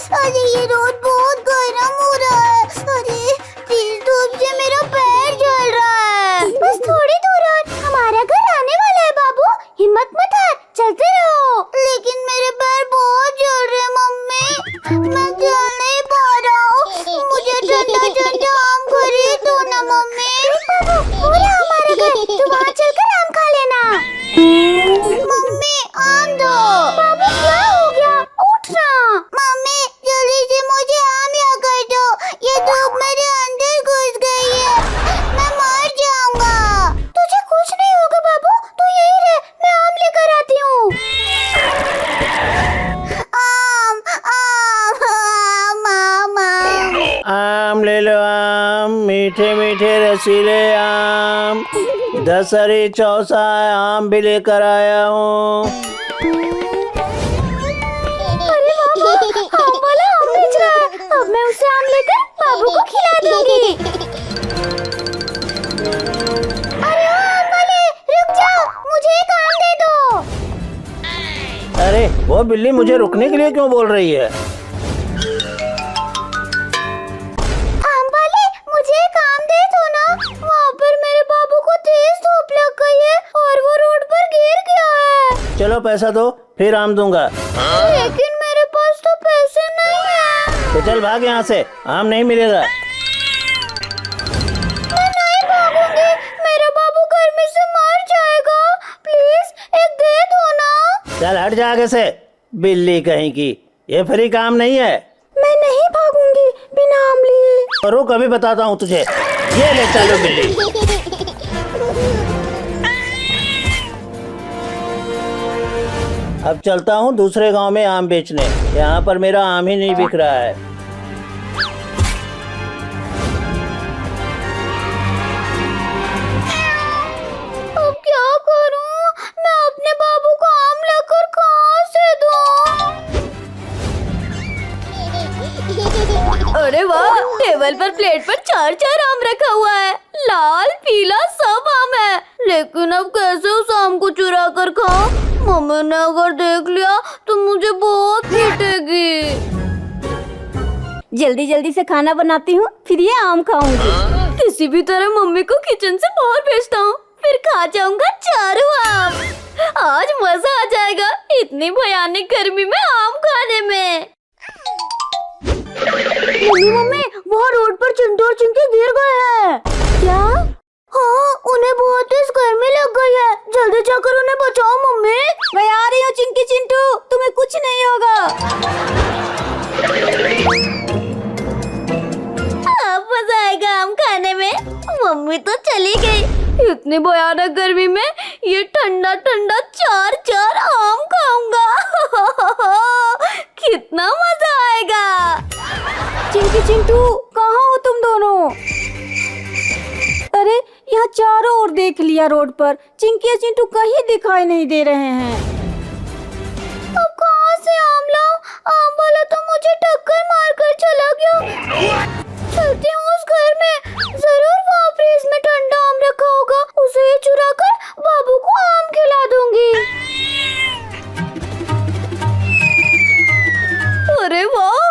अरे ये रोड बहुत गर्म हो रहा है। अरे तेज धूप से मेरा पैर जल रहा है। बस थोड़ी दूर और हमारा घर आने वाला है बाबू, हिम्मत मत हार, चलते रहो। लेकिन मेरे पैर बहुत जल रहे हैं मम्मी, मैं चल नहीं पा रहा हूँ। मुझे ठंडा ठंडा आम खरीद दो ना मम्मी। बाबू पूरा हमारा घर, तुम वहाँ चलकर आम खा लेना। मम्मी आम दो। बाबू क्या हो गया, उठ ना। मम्मी जल्दी से मुझे आम ला कर दो, ये धूप मेरे अंदर घुस गई है, मैं मर जाऊंगा। तुझे कुछ नहीं होगा बाबू, तू यहीं रह, मैं आम लेकर आती हूँ। आम आम आम आम आम। आम ले लो आम, मीठे मीठे रसीले आम, दशहरी चौसा आम भी लेकर आया हूँ। अरे बाबू आम वाला आम बेच रहा है, अब मैं उसे आम लेकर बाबू को खिला दूंगी। अरे आम वाले रुक जाओ, मुझे एक आम दे दो। अरे वो बिल्ली मुझे रुकने के लिए क्यों बोल रही है? आम वाले मुझे एक आम दे दो ना, वहाँ पर मेरे बाबू को तेज धूप लग गई है और वो रोड पर गिर गया है। चलो पैसा दो, फिर आम दूंगा। लेकिन मेरे पास तो पैसे नहीं है। तो चल भाग यहाँ से, आम नहीं मिलेगा। मैं नहीं भागूंगी, मेरा बाबू गर्मी से मर जाएगा, प्लीज एक दे दो ना। चल हट जा आगे से, बिल्ली कहीं की, ये फ्री काम नहीं है। मैं नहीं भागूंगी बिना आम लिए। और रुक अभी बताता हूँ तुझे, ये ले चलो बिल्ली। अब चलता हूँ दूसरे गांव में आम बेचने, यहाँ पर मेरा आम ही नहीं बिक रहा है। अब क्या करूं? मैं अपने बाबू को आम लाकर कहाँ से दूं? अरे वाह, टेबल पर प्लेट पर चार चार आम रखा हुआ है, लाल पीला सब आम है। लेकिन अब कैसे उस आम को चुरा कर खाऊं? मम्मी ने अगर देख लिया तो मुझे बहुत पीटेगी। जल्दी जल्दी से खाना बनाती हूँ, फिर ये आम खाऊंगी। किसी भी तरह मम्मी को किचन से बाहर भेजता हूँ, फिर खा जाऊंगा चारों आम। आज मजा आ जाएगा इतनी भयानक गर्मी में आम खाने में। मम्मी मम्मी, वहाँ रोड पर चिंटू और चिंकी गिर गए हैं। क्या? हाँ, उन्हें बहुत तेज गर्मी लग गई है, जल्दी जाकर उन्हें बचाओ मम्मी। मैं आ रही हूँ चिंकी चिंटू, तुम्हें कुछ नहीं होगा। अब मजा आएगा आम खाने में। मम्मी तो चली गई, इतनी भयानक गर्मी में ये ठंडा ठंडा चार चार आम खाऊंगा। कितना मजा आएगा। चिंकी चिंटू कहाँ हो तुम दोनों? अरे यहाँ चारों ओर देख लिया, रोड पर चिंकी और चिंटू कहीं दिखाई नहीं दे रहे हैं। अब कहाँ से आम लाऊं? आम वाला तो मुझे टक्कर मारकर चला गया। चलती हूँ उस घर में, जरूर वहाँ फ्रिज में ठंडा आम रखा होगा, उसे चुरा कर बाबू को आम खिला दूंगी। अरे वाह,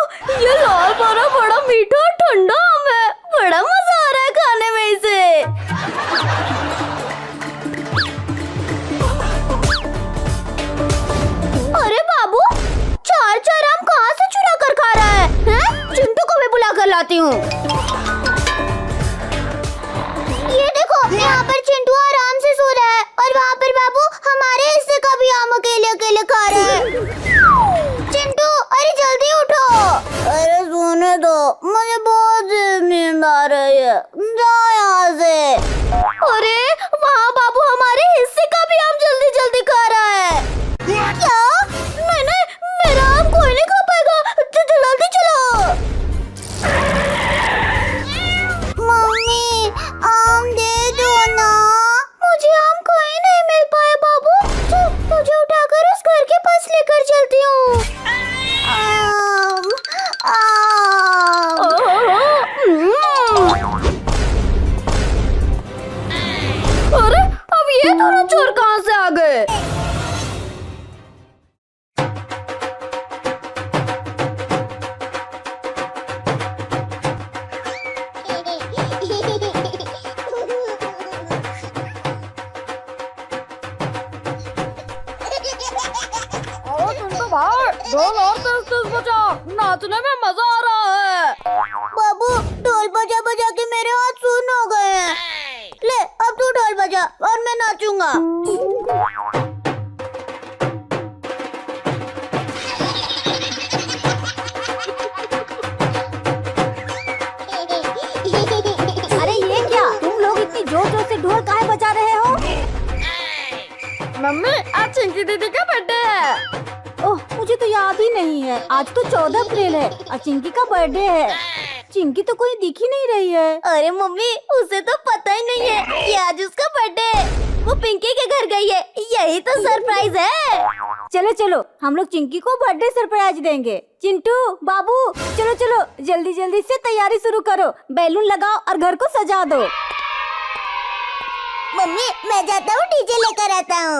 ये लाल वाला बड़ा मीठा और ठंडा आम है, बड़ा मजा आ रहा है खाने में इसे। अरे बाबू, चार चार आम कहाँ से चुरा कर खा रहा है? हैं? चिंटू को भी बुला कर लाती हूँ। ये देखो, यहाँ पर चिंटू आराम से सो रहा है और वहाँ पर बाबू हमारे हिस्से का भी आम अकेले अकेले खा रहा है। चिंटू, अरे जल्दी उठो। अरे सोने दो, मुझे बहुत नींद आ रही है, जाओ यहाँ से। अरे वहाँ बाबू हमारे हिस्से का भी आम जल्दी जल्दी खा रहा है। क्या? नहीं, मेरा आम कोई नहीं खा पाएगा, जल्दी चलो। मम्मी आम दे दो ना। मुझे आम कहीं नहीं मिल पाया बाबू, मुझे उठाकर उस घर के पास लेकर चल। ढोल और तेज तेज बजा, नाचने में मजा आ रहा है। बाबू ढोल बजा बजा के मेरे हाथ सुन्न हो गए हैं। ले अब तू ढोल बजा और मैं नाचूंगा। अरे ये क्या, तुम लोग इतनी जोर जोर से ढोल काहे बजा रहे हो? मम्मी आज चिंकी दीदी का बर्थडे है। ओह मुझे तो याद ही नहीं है, आज तो 14 अप्रैल है और चिंकी का बर्थडे है। चिंकी तो कोई दिख ही नहीं रही है। अरे मम्मी उसे तो पता ही नहीं है कि आज उसका बर्थडे है। वो पिंकी के घर गई है, यही तो सरप्राइज है। चलो चलो हम लोग चिंकी को बर्थडे सरप्राइज देंगे। चिंटू बाबू चलो चलो जल्दी जल्दी से तैयारी शुरू करो, बैलून लगाओ और घर को सजा दो। मम्मी मैं जाता हूँ डीजे लेकर आता हूँ।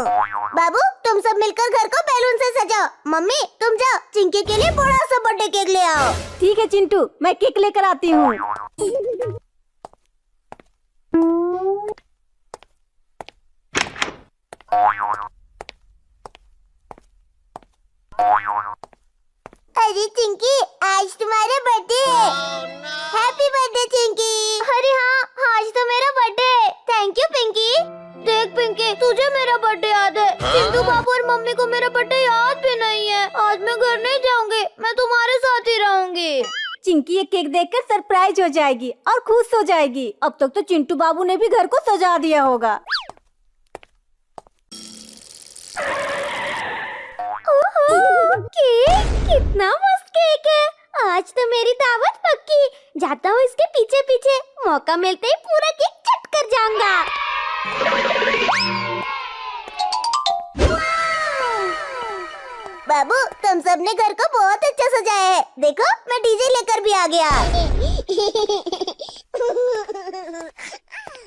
बाबू तुम सब मिलकर घर को बैलून से सजाओ। मम्मी तुम जाओ चिंकी के लिए बड़ा सा बर्थडे केक ले आओ। ठीक है चिंटू, मैं केक लेकर आती हूँ। अरे चिंकी आज तुम्हारा बर्थडे है। Happy birthday Chinki. अरे हाँ आज तो मेरा बर्थडे है। Thank you Pinki. देख पिंकी तुझे मेरा बर्थडे याद है, चिंटू बाबू और मम्मी को मेरा बर्थडे याद भी नहीं है। आज मैं घर नहीं जाऊंगी, मैं तुम्हारे साथ ही रहूंगी। चिंकी ये केक देखकर सरप्राइज हो जाएगी और खुश हो जाएगी। अब तक तो चिंटू बाबू ने भी घर को सजा दिया होगा। केक कितना मस्त केक है। आज तो मेरी दावत पक्की। जाता हूँ इसके पीछे पीछे, मौका मिलते ही पूरा केक चट कर जाऊंगा। बाबू तुम सबने घर को बहुत अच्छा सजाया है। देखो मैं डीजे लेकर भी आ गया।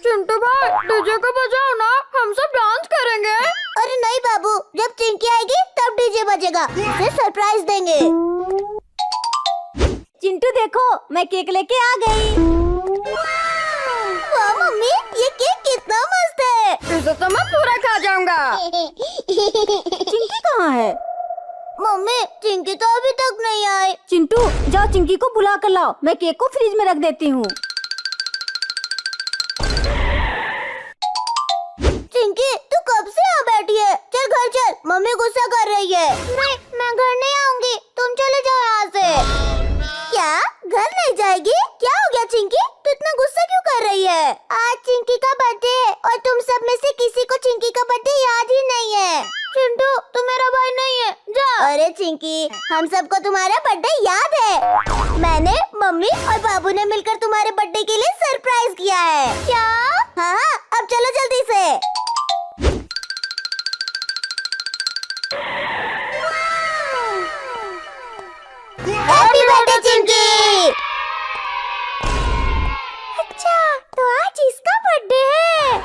चिंटू भाई डीजे को बजाओ ना, हम सब डांस करेंगे। अरे नहीं बाबू, जब चिंकी आएगी तब डीजे बजेगा, उसे सरप्राइज देंगे। चिंटू देखो मैं केक लेके आ गई। वाह मम्मी ये केक कितना मस्त है। इसे तो मैं पूरा खा जाऊंगा। चिंकी कहाँ है? मम्मी चिंकी तो अभी तक नहीं आई। चिंटू जाओ चिंकी को बुला कर लाओ, मैं केक को फ्रिज में रख देती हूँ। चिंकी तू कब से यहाँ बैठी है? चल घर चल, मम्मी गुस्सा कर रही है। नहीं मैं घर नहीं आऊंगी, तुम चले जाओ यहाँ से। क्या घर नहीं जाएगी? क्या हो गया चिंकी, तू इतना गुस्सा क्यों कर रही है? आज चिंकी का बर्थडे है और तुम सब में से किसी को चिंकी का बर्थडे याद ही नहीं है। चिंटू तू मेरा भाई नहीं है, जा। अरे चिंकी हम सबको तुम्हारा बर्थडे याद है। मैंने मम्मी और बाबू ने मिलकर तुम्हारे बर्थडे के लिए सरप्राइज किया है। क्या? हाँ अब चलो जल्दी से। Happy birthday Chinki. अच्छा तो आज इसका बर्थडे है।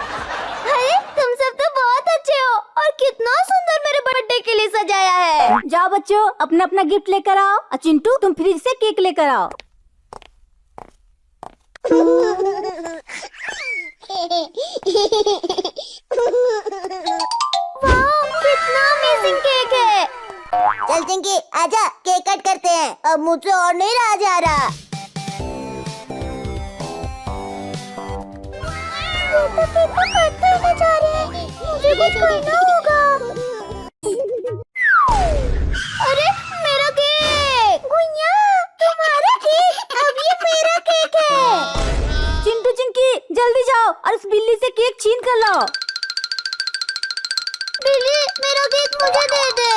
अरे तुम सब तो बहुत अच्छे हो और कितना सुंदर मेरे बर्थडे के लिए सजाया है। जाओ बच्चों अपना अपना गिफ्ट लेकर आओ। और चिंटू तुम फ्रिज से केक लेकर आओ। वाह कितना अमेजिंग केक है। चल चिंकी आजा केक कट करते हैं, अब मुझसे और नहीं रहा जा रहा। वो तो केक को कट करने जा रहे हैं, मुझे कुछ करना होगा। अरे मेरा केक। गुइया तुम्हारा केक, अब ये मेरा केक है। चिंटू चिंकी जल्दी जाओ और उस बिल्ली से केक छीन कर लाओ। बिल्ली मेरा केक मुझे दे दे।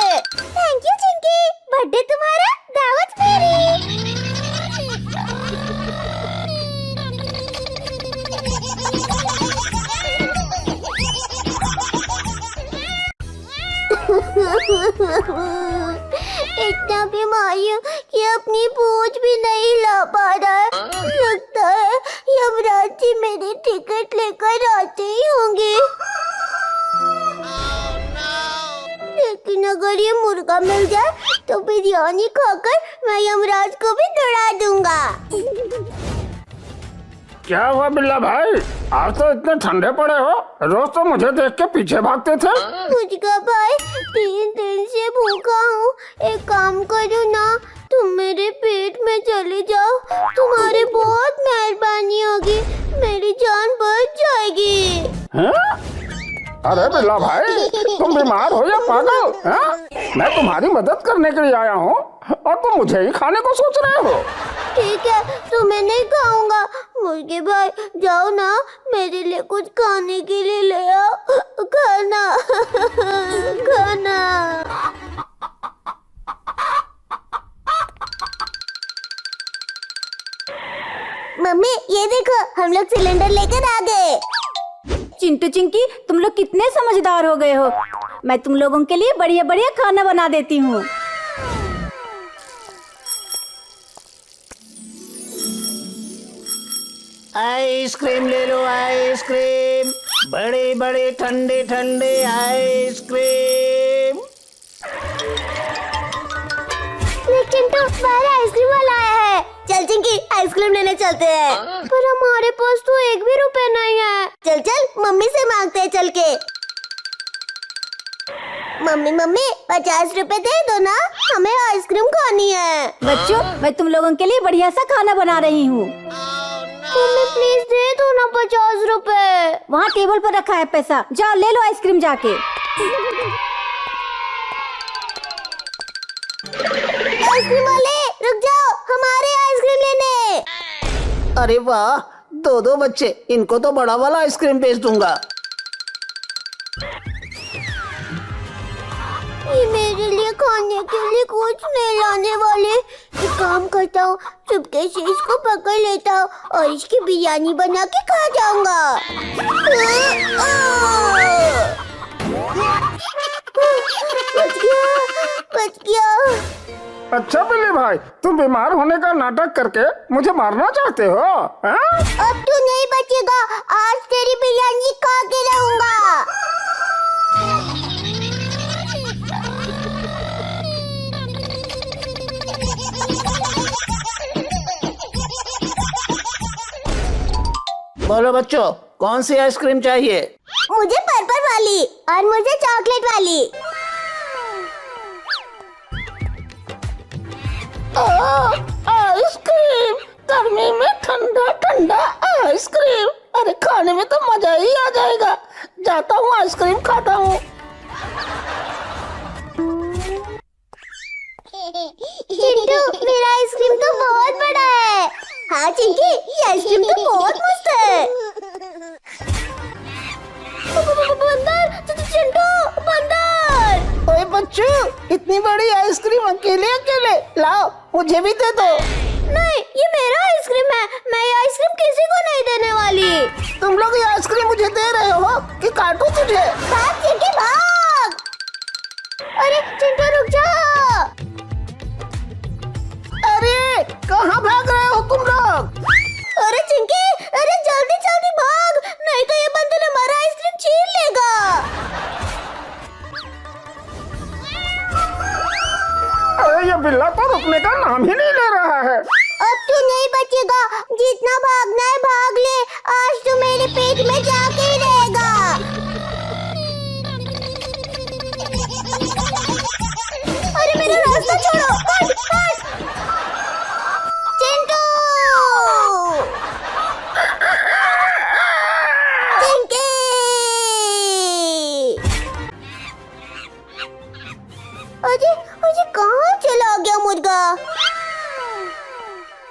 थैंक यू चिंकी, बर्थडे तुम्हारा दावत मेरी। इतना बीमारी हूँ कि अपनी बोझ भी नहीं ला पा रहा है। लगता है यमराज जी मेरी टिकट लेकर आते ही होंगे। लेकिन अगर ये मुर्गा मिल जाए तो बिरयानी खाकर मैं यमराज को भी दौड़ा दूंगा। क्या हुआ बिल्ला भाई, आज तो इतने ठंडे पड़े हो? रोज तो मुझे देख के पीछे भागते थे। मुझका भाई 3 दिन से भूखा हूँ। एक काम करो ना, तुम मेरे पेट में चले जाओ, तुम्हारी बहुत मेहरबानी होगी, मेरी जान बच जाएगी। हैं? अरे बिल्ला भाई, तुम बीमार हो या पागल? हैं? मैं तुम्हारी मदद करने के लिए आया हूँ और तुम मुझे ही खाने को सोच रहे हो। ठीक है, तो मैं नहीं खाऊंगा। मुर्गे भाई जाओ ना, मेरे लिए कुछ खाने के लिए ले आओ, खाना खाना। मम्मी ये देखो, हम लोग सिलेंडर लेकर आ गए। चिंटू चिंकी, तुम लोग कितने समझदार हो गए हो। मैं तुम लोगों के लिए बढ़िया बढ़िया खाना बना देती हूँ। आइसक्रीम ले लो, आइसक्रीम, बड़े बड़े ठंडे ठंडे आइसक्रीम। चिंटू, बाहर आइसक्रीम वाला आया है। चल चिंकी, आइसक्रीम लेने चलते हैं। पर हमारे पास तो 1 भी रुपए नहीं है। चल चल, मम्मी से मांगते हैं चल के। मम्मी मम्मी 50 रुपए दे दो ना, हमें आइसक्रीम खानी है। बच्चों, मैं तुम लोगों के लिए बढ़िया सा खाना बना रही हूँ। मम्मी प्लीज दे दो ना 50 रुपए। वहाँ टेबल पर रखा है पैसा, जाओ ले लो आइसक्रीम जाके। आइसक्रीम वाले रुक जाओ, हमारे आइसक्रीम लेने। अरे वाह, 2 बच्चे, इनको तो बड़ा वाला आइसक्रीम बेच दूंगा। ये मेरे लिए खाने के लिए कुछ नहीं लाने वाले। एक काम करता हूँ, चुपके से इसको पकड़ लेता हूँ और इसकी बिरयानी बना के खा जाऊंगा। बच गया, बच गया। अच्छा बिल्ली भाई, तुम बीमार होने का नाटक करके मुझे मारना चाहते हो? हैं? अब तू नहीं बचेगा, आज तेरी बिरयानी खा के रहूंगा। बोलो बच्चों, कौन सी आइसक्रीम चाहिए? मुझे पर्पल वाली और मुझे चॉकलेट वाली। आइसक्रीम, गर्मी में ठंडा ठंडा आइसक्रीम, अरे खाने में तो मजा ही आ जाएगा। जाता हूँ आइसक्रीम खाता हूँ। चिंटू, मेरा आइसक्रीम तो बहुत बड़ा है। हाँ चिंकी, ये आइसक्रीम तो बहुत मस्त है। बंदर, चिंटू बंदर। ओए बच्चों, इतनी बड़ी आइसक्रीम अकेले अकेले लाओ, मुझे भी दे दो। नहीं, ये मेरा आइसक्रीम है, मैं ये आइसक्रीम किसी को नहीं देने वाली। तुम लोग ये आइसक्रीम मुझे दे रहे हो कि काटूं तुझे? भाग चिंकी भाग। अरे चिंटू रुक जा। अरे कहाँ भाग रहे हो तुम लोग? अरे चिंकी, अरे जल्दी जल्दी भाग, नहीं तो ये बंदर हमारा आइसक्रीम छीन लेगा। अरे ये बिल्ला तो रुकने का नाम ही नहीं ले रहा है। अब तू नहीं बचेगा, जितना भागना है भाग ले, आज तू मेरे पेट में जाके ही रहेगा। अरे मेरा रास्ता छोड़ो, हट हट। चिंटू, चिंकी। अरे अरे कहाँ चला गया मुर्गा?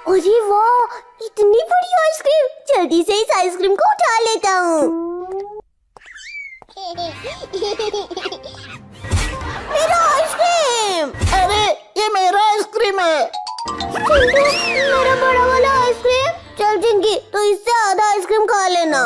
अरे वाह, इतनी बड़ी आइसक्रीम, जल्दी से इस आइसक्रीम को उठा लेता हूँ। मेरा आइसक्रीम। अरे ये मेरा आइसक्रीम है। चिंटू, मेरा बड़ा वाला आइसक्रीम। चल चिंकी, तो इससे आधा आइसक्रीम खा लेना।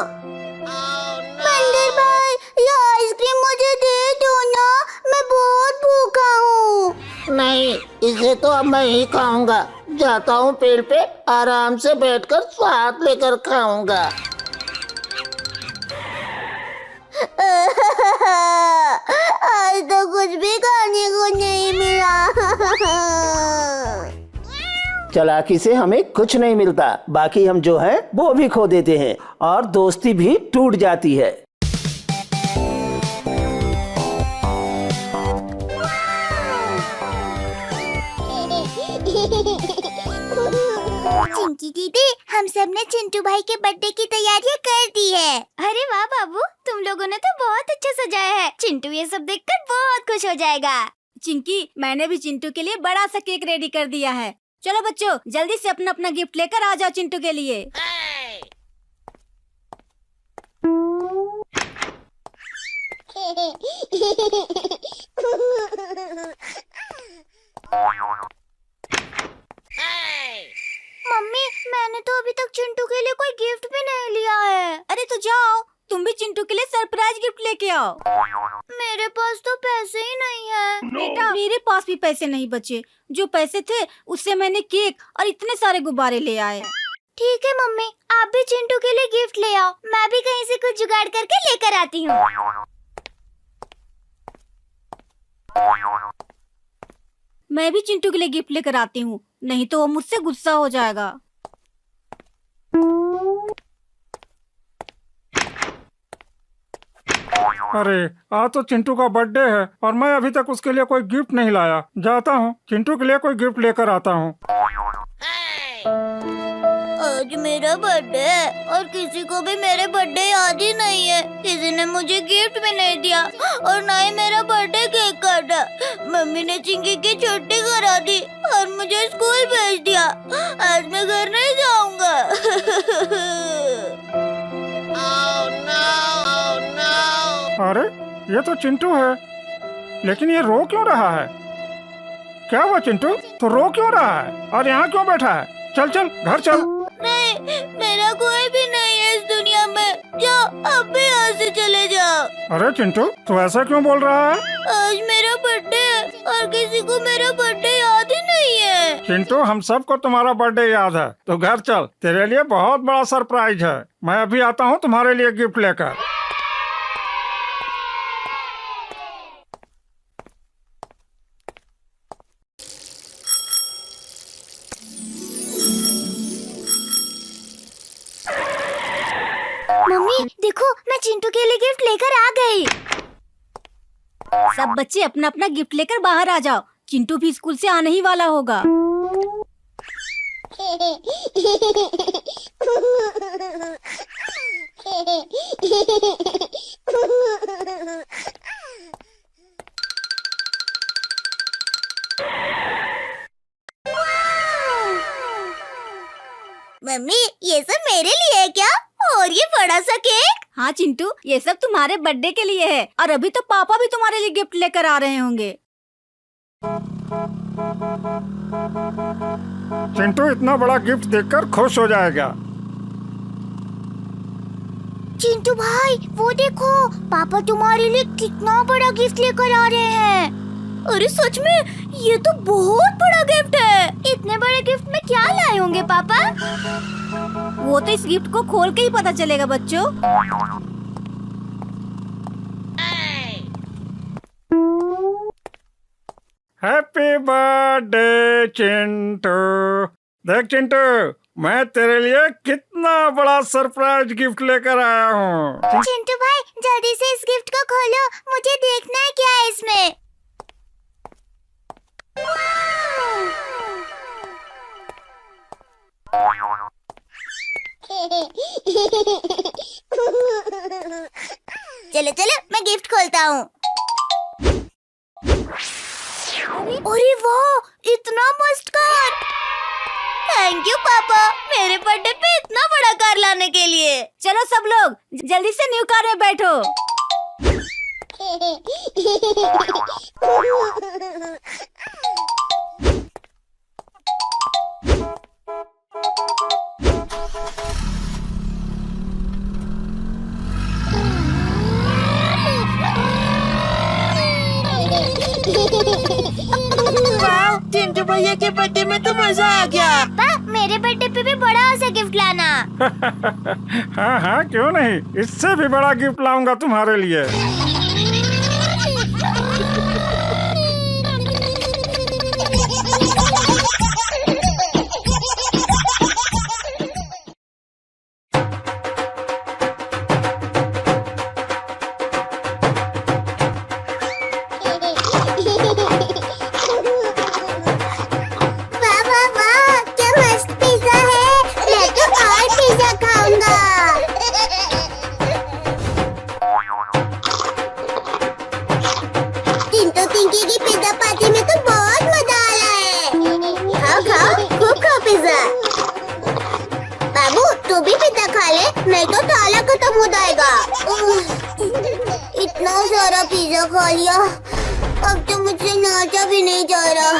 बंदर भाई, ये आइसक्रीम मुझे दे दो ना, मैं बहुत भूखा हूँ। नहीं, इसे तो अब मैं ही खाऊंगा। जाता हूँ पेड़ पे, आराम से बैठकर स्वाद लेकर खाऊंगा। आज तो कुछ भी खाने को नहीं मिला। चालाकी से हमें कुछ नहीं मिलता, बाकी हम जो है वो भी खो देते हैं और दोस्ती भी टूट जाती है। चिंकी दीदी, हम सब ने चिंटू भाई के बर्थडे की तैयारियां कर दी है। अरे वाह बाबू, तुम लोगों ने तो बहुत अच्छा सजाया है। चिंटू ये सब देखकर बहुत खुश हो जाएगा। चिंकी, मैंने भी चिंटू के लिए बड़ा सा केक रेडी कर दिया है। चलो बच्चों, जल्दी से अपना अपना गिफ्ट लेकर आ जाओ चिंटू के लिए। मम्मी, मैंने तो अभी तक चिंटू के लिए कोई गिफ्ट भी नहीं लिया है। अरे तो जाओ, तुम भी चिंटू के लिए सरप्राइज गिफ्ट लेके आओ। मेरे पास तो पैसे ही नहीं है। बेटा, मेरे पास भी पैसे नहीं बचे। जो पैसे थे उससे मैंने केक और इतने सारे गुब्बारे ले आए। ठीक है मम्मी, आप भी चिंटू के लिए गिफ्ट ले आओ। मैं भी कहीं से कुछ जुगाड़ करके लेकर आती हूँ। मैं भी चिंटू के लिए गिफ्ट लेकर आती हूँ, नहीं तो वो मुझसे गुस्सा हो जाएगा। अरे आज तो चिंटू का बर्थडे है और मैं अभी तक उसके लिए कोई गिफ्ट नहीं लाया। जाता हूँ, चिंटू के लिए कोई गिफ्ट लेकर आता हूँ। आज मेरा बर्थडे है और किसी को भी मेरे बर्थडे याद ही नहीं है। किसी ने मुझे गिफ्ट भी नहीं दिया और ना ही मेरा बर्थडे केक काटा। मम्मी ने चिंकी की छुट्टी करा दी और मुझे स्कूल भेज दिया। आज मैं घर नहीं जाऊंगा। अरे ये तो चिंटू है, लेकिन ये रो क्यों रहा है? क्या हुआ चिंटू, तो रो क्यों रहा है और यहाँ क्यों बैठा है? चल चल घर चल। नहीं, मेरा कोई भी नहीं है इस दुनिया में। जाओ, अब भी यहाँ से चले जाओ। अरे चिंटू, तू ऐसा क्यों बोल रहा है? आज मेरा बर्थडे है और किसी को मेरा बर्थडे याद ही नहीं है। चिंटू, हम सबको तुम्हारा बर्थडे याद है, तो घर चल, तेरे लिए बहुत बड़ा सरप्राइज है। मैं अभी आता हूँ तुम्हारे लिए गिफ्ट लेकर। मम्मी देखो, मैं चिंटू के लिए गिफ्ट लेकर आ गई। सब बच्चे अपना अपना गिफ्ट लेकर बाहर आ जाओ, चिंटू भी स्कूल से आने ही वाला होगा। मम्मी, ये सब मेरे लिए है क्या? और ये बड़ा सा केक? हाँ चिंटू, ये सब तुम्हारे बर्थडे के लिए है और अभी तो पापा भी तुम्हारे लिए गिफ्ट लेकर आ रहे होंगे। चिंटू इतना बड़ा गिफ्ट देखकर खुश हो जाएगा। चिंटू भाई, वो देखो, पापा तुम्हारे लिए कितना बड़ा गिफ्ट लेकर आ रहे हैं। अरे सच में, ये तो बहुत बड़ा गिफ्ट है। इतने बड़े गिफ्ट में क्या लाए होंगे पापा? वो तो इस गिफ्ट को खोल के ही पता चलेगा बच्चों। Happy birthday Chintu. देख चिंटू, मैं तेरे लिए कितना बड़ा सरप्राइज गिफ्ट लेकर आया हूँ। चिंटू भाई, जल्दी से इस गिफ्ट को खोलो, मुझे देखना है क्या है इसमें। चलो चलो, मैं गिफ्ट खोलता हूँ। अरे वाह, इतना मस्त कार। थैंक यू पापा, मेरे बर्थडे पे इतना बड़ा कार लाने के लिए। चलो सब लोग जल्दी से न्यू कार में बैठो। चिंटू भैया के बर्थडे में तो मजा आ गया। पापा, मेरे बर्थडे पे भी बड़ा सा गिफ्ट लाना। हाँ हाँ, क्यों नहीं, इससे भी बड़ा गिफ्ट लाऊंगा तुम्हारे लिए। खाओ खाओ खूब खाओ पिज्जा। बाबू तू भी पिज्जा खा ले, नहीं तो ताला खत्म हो जाएगा। इतना सारा पिज्जा खा लिया, अब तो मुझसे नाचा भी नहीं जा रहा।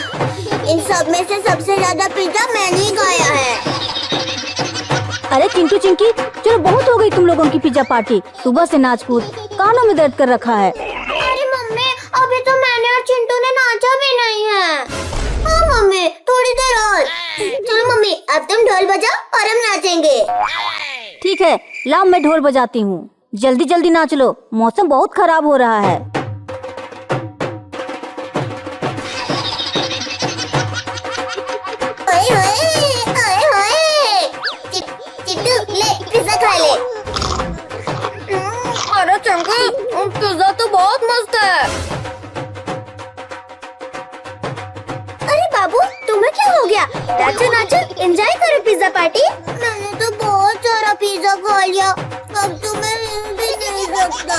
इन सब में से सबसे ज्यादा पिज्जा मैंने ही खाया है। अरे चिंटू चिंकी, चलो बहुत हो गई तुम लोगों की पिज्जा पार्टी। सुबह से नाच कूद, कानों में दर्द कर रखा है। अरे मम्मी, अभी तो मैंने और चिंटू ने नाचा भी नहीं है। हाँ मम्मी, थोड़ी देर और। चलो मम्मी, अब तुम ढोल बजाओ और हम नाचेंगे। ठीक है, लाओ मैं ढोल बजाती हूँ। जल्दी जल्दी नाच लो, मौसम बहुत खराब हो रहा है। ओए ओए, ओए ओए। चिंटू ले पिज्जा खा ले। अरे चंकी, पिज्जा तो बहुत मस्त है। अरे बाबू, तुम्हें क्या हो गया? नाचो नाचो, एंजॉय करो पिज्जा पार्टी। मैंने तो बहुत सारा पिज्जा खा लिया, अब तो मैं मिल भी नहीं सकता।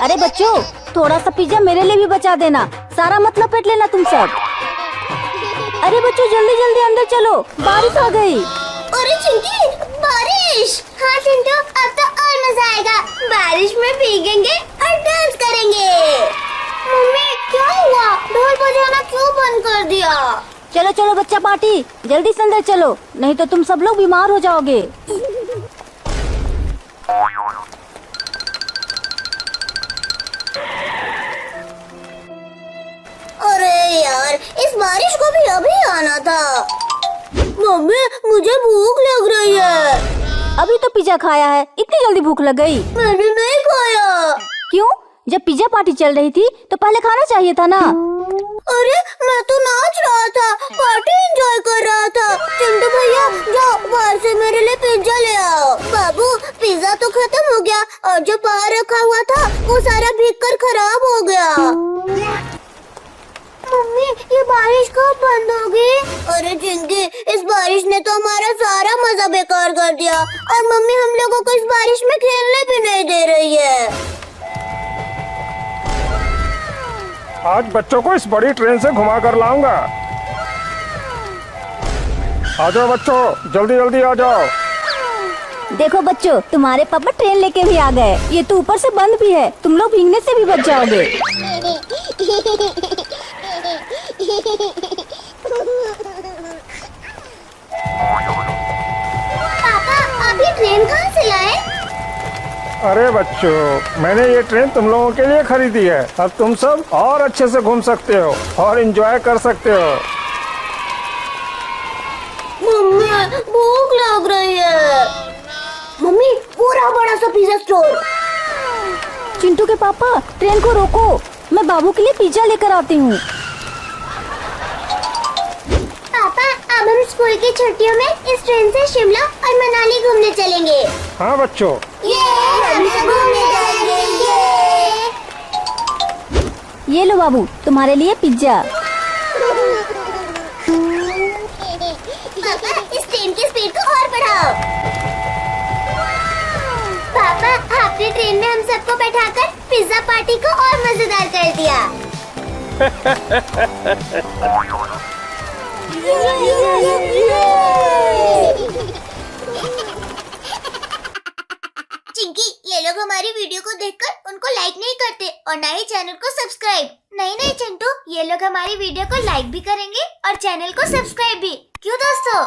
अरे बच्चों, थोड़ा सा पिज्जा मेरे लिए भी बचा देना, सारा मत लपेट लेना तुम सब। अरे बच्चों जल्दी जल्दी अंदर चलो, बारिश आ गई। अरे चिंकी, बारिश। हाँ चिंटू, अब तो और मजा आएगा। बारिश में भीगेंगे और डांस करेंगे। मम्मी क्या हुआ? ढोल बजाना क्यों बंद कर दिया? चलो चलो बच्चा पार्टी, जल्दी से अंदर चलो, नहीं तो तुम सब लोग बीमार हो जाओगे। अरे यार, इस बारिश को भी अभी आना था। मम्मी मुझे भूख लग रही है। अभी तो पिज्जा खाया है, इतनी जल्दी भूख लग गई? मैंने नहीं खाया। क्यों? जब पिज्जा पार्टी चल रही थी तो पहले खाना चाहिए था ना। अरे मैं तो नाच रहा था, पार्टी एंजॉय कर रहा था। चिंटू भैया जाओ बाहर से मेरे लिए पिज्जा ले आओ। बाबू पिज्जा तो खत्म हो गया और जो बाहर रखा हुआ था वो सारा भीगकर खराब हो गया। मम्मी ये बारिश कब बंद होगी? अरे चिंकी, इस बारिश ने तो हमारा सारा मजा बेकार कर दिया और मम्मी हम लोगों को इस बारिश में खेलने भी नहीं दे रही है। आज बच्चों को इस बड़ी ट्रेन से घुमा कर लाऊंगा। आ जाओ बच्चों, जल्दी जल्दी आ जाओ। देखो बच्चों, तुम्हारे पापा ट्रेन लेके भी आ गए। ये तो ऊपर से बंद भी है, तुम लोग भीगने से भी बच जाओगे। पापा आप ये ट्रेन कहाँ से लाए? अरे बच्चों, मैंने ये ट्रेन तुम लोगों के लिए खरीदी है। अब तुम सब और अच्छे से घूम सकते हो और एंजॉय कर सकते हो। मम्मी भूख लग रही है। मम्मी पूरा बड़ा सा पिज्जा स्टोर। चिंटू के पापा ट्रेन को रोको, मैं बाबू के लिए पिज्जा लेकर आती हूँ। पापा अब हम स्कूल की छुट्टियों में इस ट्रेन से शिमला और मनाली घूमने चलेंगे। हाँ बच्चों, हम घूमने जाएंगे। ये लो बाबू, तुम्हारे लिए पिज्जा। पापा इस ट्रेन की स्पीड को और बढ़ाओ। पापा आपने ट्रेन में हम सबको बैठाकर पिज्जा पार्टी को और मजेदार कर दिया। चिंकी, ये लोग हमारी वीडियो को देखकर उनको लाइक नहीं करते और ना ही चैनल को सब्सक्राइब। नहीं चिंटू, ये लोग हमारी वीडियो को लाइक भी करेंगे और चैनल को सब्सक्राइब भी। क्यों दोस्तों?